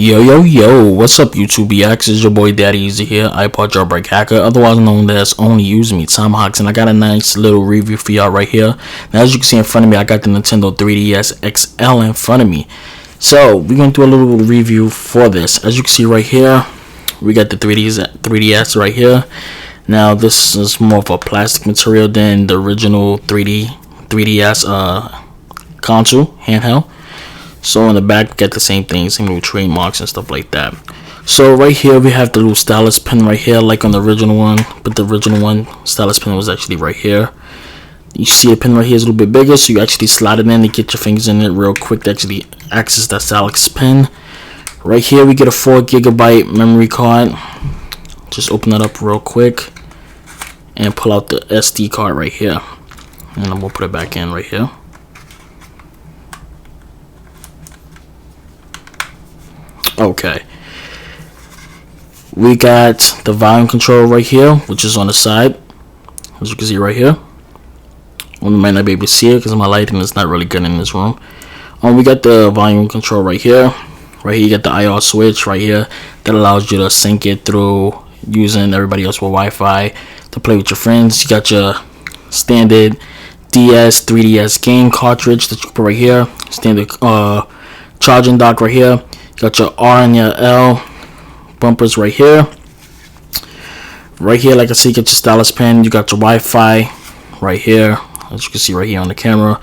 Yo, what's up YouTube BX? It's your boy Daddy Easy here, ipod jailbreak hacker, otherwise known as Only Use Me, Tomahawks, and I got a nice little review for y'all right here. Now as you can see in front of me, I got the Nintendo 3DS XL in front of me. So we're going to do a little review for this. As you can see right here, we got the 3DS right here. Now this is more of a plastic material than the original 3DS console handheld. So in the back we get the same thing, same little trademarks and stuff like that. So right here we have the little stylus pin right here, like on the original one, but the original one stylus pin was actually right here. You see a pin right here is a little bit bigger, so you actually slide it in to get your fingers in it real quick to actually access that stylus pin. Right here we get a 4GB memory card. Just open it up real quick and pull out the SD card right here, and I'm gonna put it back in right here. Okay, we got the volume control right here, which is on the side, as you can see right here. You might not be able to see it because my lighting is not really good in this room. We got the volume control right here. Right here you got the IR switch right here that allows you to sync it through using everybody else with Wi-Fi to play with your friends. You got your standard 3DS game cartridge that you put right here, standard charging dock right here. Got your R and your L bumpers right here. Right here, like I said, you get your stylus pen. You got your Wi-Fi right here, as you can see right here on the camera.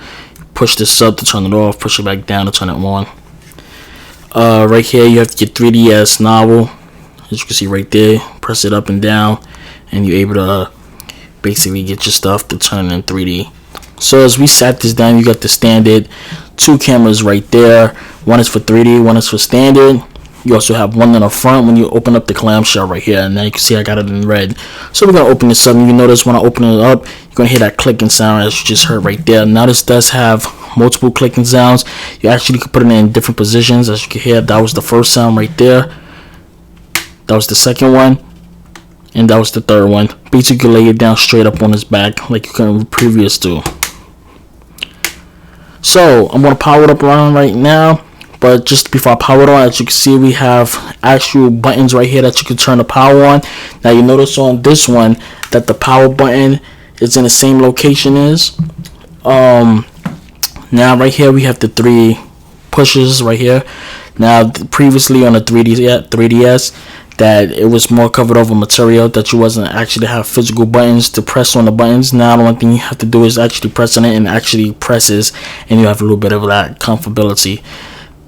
Push this up to turn it off. Push it back down to turn it on. Right here, you have your 3DS novel, as you can see right there. Press it up and down, and you're able to basically get your stuff to turn in 3D. So as we sat this down, you got the standard 2 cameras right there. One is for 3D, one is for standard. You also have one in the front when you open up the clamshell right here, and now you can see I got it in red. So we're gonna open this up, and you notice when I open it up, you're gonna hear that clicking sound as you just heard right there. Now this does have multiple clicking sounds. You actually could put it in different positions, as you can hear. That was the first sound right there, that was the second one, and that was the third one. Basically lay it down straight up on his back like you can previous to. So I'm gonna power it up around right now, but just before I power it on, as you can see, we have actual buttons right here that you can turn the power on. Now you notice on this one that the power button is in the same location as now right here we have the 3 pushes right here. Now previously on the 3DS that it was more covered over material, that you wasn't actually have physical buttons to press on the buttons. Now the one thing you have to do is actually press on it, and actually presses, and you have a little bit of that comfortability.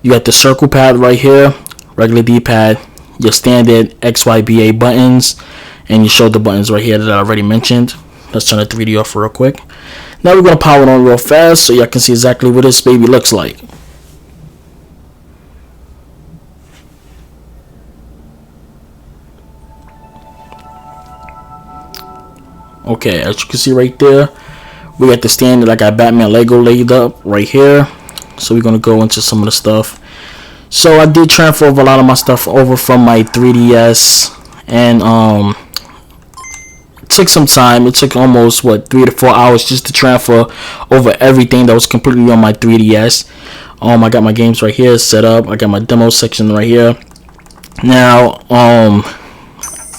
You got the circle pad right here, regular D-pad, your standard XYBA buttons, and your shoulder buttons right here that I already mentioned. Let's turn the 3D off real quick. Now we're gonna power it on real fast so y'all can see exactly what this baby looks like. Okay, as you can see right there, we got the standard. I got Batman Lego laid up right here. So we're gonna go into some of the stuff. So I did transfer over a lot of my stuff over from my 3DS, and it took some time. It took almost 3 to 4 hours just to transfer over everything that was completely on my 3DS. I got my games right here set up. I got my demo section right here. Now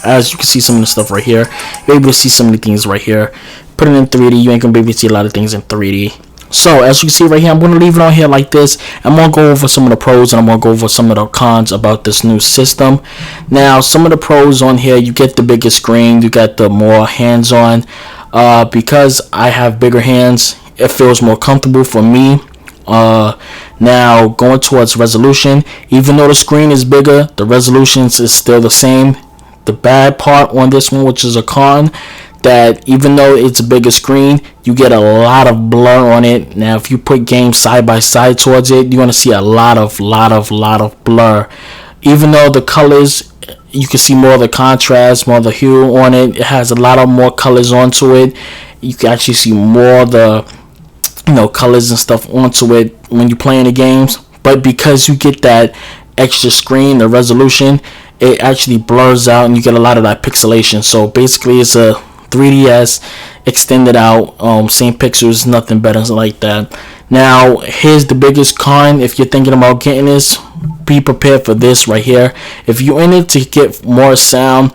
as you can see some of the stuff right here, you're able to see some of the things right here. Put it in 3D, you ain't gonna be able to see a lot of things in 3D. So as you can see right here, I'm going to leave it on here like this. I'm going to go over some of the pros, and I'm going to go over some of the cons about this new system. Now some of the pros on here, you get the bigger screen, you got the more hands-on. Because I have bigger hands, it feels more comfortable for me. Now going towards resolution, even though the screen is bigger, the resolution is still the same. The bad part on this one, which is a con, that even though it's a bigger screen, you get a lot of blur on it. Now if you put games side by side towards it, you're gonna see a lot of blur. Even though the colors, you can see more of the contrast, more of the hue on it. It has a lot of more colors onto it. You can actually see more of the colors and stuff onto it when you're playing the games. But because you get that extra screen, the resolution, it actually blurs out, and you get a lot of that pixelation. So basically it's a 3DS extended out, same pixels, nothing better like that. Now here's the biggest con if you're thinking about getting this. be prepared for this right here. If you're in it to get more sound,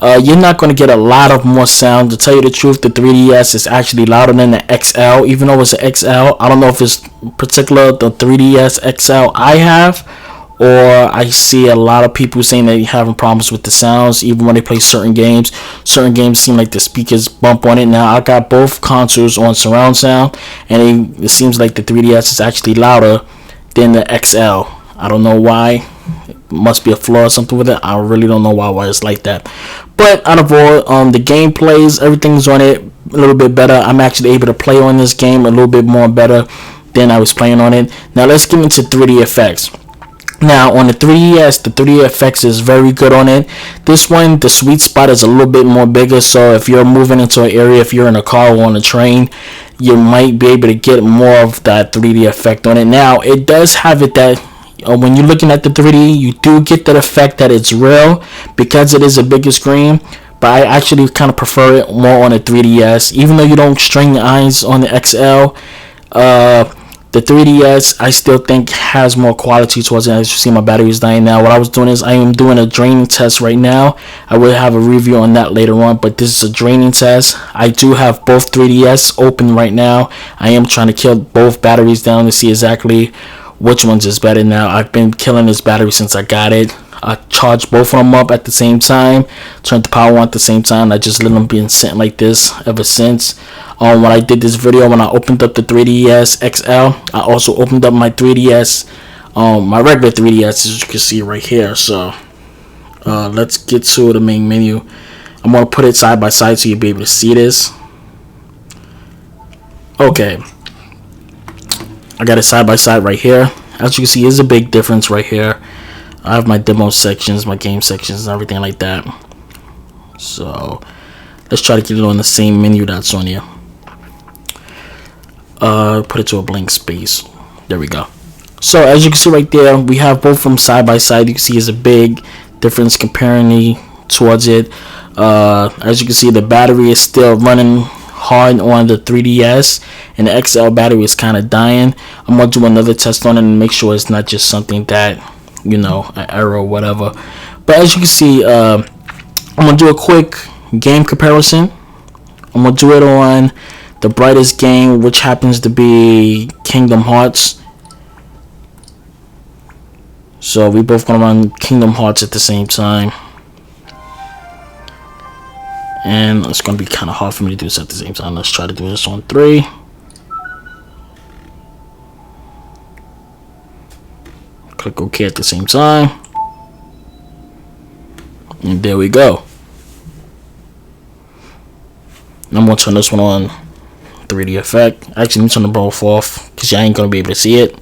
you're not going to get a lot of more sound. To tell you the truth, the 3DS is actually louder than the XL, even though it's an XL. I don't know if it's particular the 3DS XL I have, or I see a lot of people saying they're having problems with the sounds even when they play certain games. Certain games seem like the speakers bump on it. Now I got both consoles on surround sound, and it seems like the 3DS is actually louder than the XL. I don't know why. It must be a flaw or something with it. I really don't know why it's like that. But out of all, the gameplays, everything's on it a little bit better. I'm actually able to play on this game a little bit more better than I was playing on it. Now let's get into 3D effects. Now on the 3DS, the 3D effects is very good on it. This one, the sweet spot is a little bit more bigger, so if you're moving into an area, if you're in a car or on a train, you might be able to get more of that 3D effect on it. Now it does have it that when you're looking at the 3D, you do get that effect that it's real because it is a bigger screen. But I actually kind of prefer it more on the 3DS, even though you don't strain your eyes on the XL. The 3DS I still think has more quality towards it. As you see, my battery is dying now. What I was doing is I am doing a draining test right now. I will have a review on that later on, but this is a draining test. I do have both 3DS open right now. I am trying to kill both batteries down to see exactly which one's is better. Now I've been killing this battery since I got it. I charged both of them up at the same time, turned the power on at the same time. I just let them be sitting like this ever since. When I did this video, when I opened up the 3DS XL, I also opened up my 3DS, my regular 3DS, as you can see right here. So let's get to the main menu. I'm gonna put it side by side so you'll be able to see this. Okay, I got it side by side right here. As you can see, there's a big difference right here. I have my demo sections, my game sections, and everything like that. So let's try to get it on the same menu that's on here. Put it to a blank space. There we go. So as you can see right there, we have both of them side by side. You can see there's a big difference comparing towards it. As you can see, the battery is still running hard on the 3DS, and the XL battery is kind of dying. I'm gonna do another test on it and make sure it's not just something that, you know, an error or whatever. But as you can see, I'm gonna do a quick game comparison. I'm gonna do it on the brightest game, which happens to be Kingdom Hearts. So we both gonna run Kingdom Hearts at the same time, and it's gonna be kind of hard for me to do this at the same time. Let's try to do this on 3. Click OK at the same time, and there we go. I'm gonna turn this one on 3D effect. Actually, let me turn the both off because y'all ain't gonna be able to see it.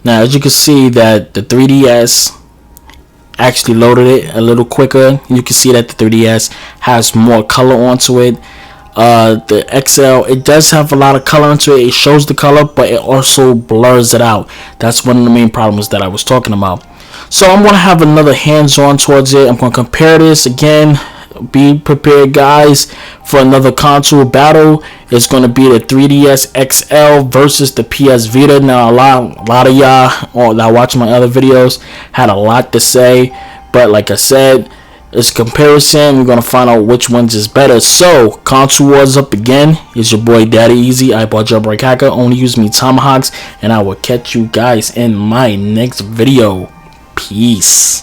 Now, as you can see, that the 3DS actually loaded it a little quicker. You can see that the 3DS has more color onto it. The XL, it does have a lot of color into it. It shows the color, but it also blurs it out. That's one of the main problems that I was talking about. So I'm going to have another hands-on towards it. I'm going to compare this again. Be prepared, guys, for another console battle. It's going to be the 3DS XL versus the PS Vita. Now, a lot of y'all that watch my other videos had a lot to say, but like I said, it's a comparison. We're going to find out which one's is better. So, console wars up again. It's your boy Daddy Easy, ipod jailbreak hacker. Only use me tomahawks, and I will catch you guys in my next video. Peace.